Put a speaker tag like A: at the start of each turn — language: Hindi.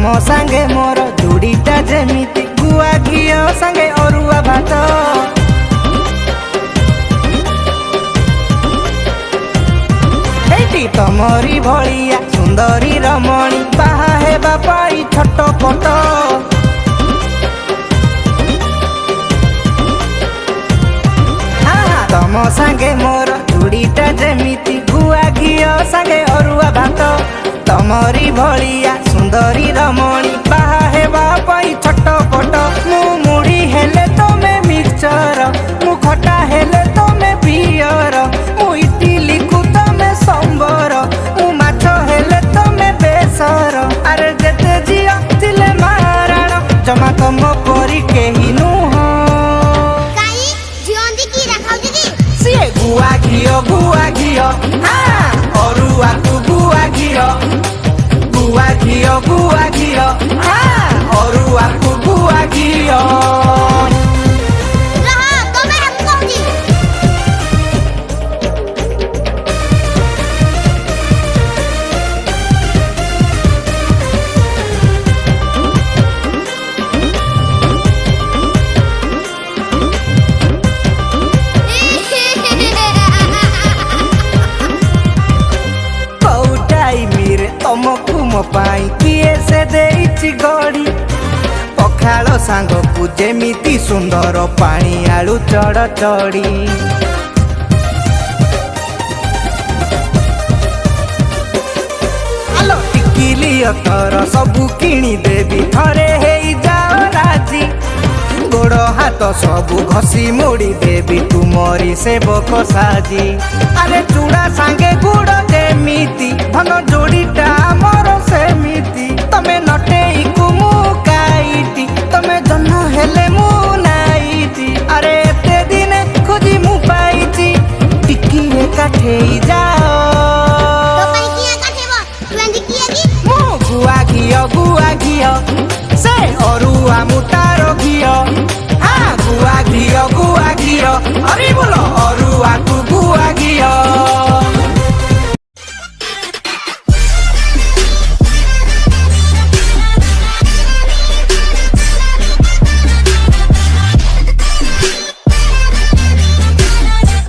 A: सांगे मोर जोड़ीटा जेमिति गुआ घियो सांगे अरुआ भात। एटी तमरी भलिया सुंदरी रमणी बाहा हेबा पाई छटपट। तम सांगे मोर जोड़ीटा जेमिति गुआ घियो सांगे अरुआ भात। तमरी भलिया सुंदरी रमणी बाहा हेबा पाई छटपट। मु मुड़ी हेले तमे मिक्सचर, मु खटा हेले तमे पियर, मु इडली को तमे संबर, मु माछ हेले तमे बेसर। अरे जेते जिया तिले माराण जमा तम परी केही नुह। गुआ घियो हाँ अरुआ तू गुआ घियो हाँ अरुआ तू गुआ घियो। तमकु मो पाई किए से देइछि गड़ी पखाल सांग को जेमिति सुंदर पानी आलू चढ़ चढ़ी। आलो टिकिली अतर सबु किणी देवी थरे हेई जाओ राजी। गोड़ हाथ सबु घसी मोड़ी देवी तुमरी सेवक साजी। अरे चूड़ा सांगे गुड़ जेमिति धन जोड़ीटा मोर सेमिति। तमे नटेई को मु काईटी तमे जन हेले मु नाईटी। अरे एते दिने खोजी मु पाईची टिकिए काठेई जाओ। मु गुआ घियो से अरुआ मुटार घियो हाँ गुआ घियो अरे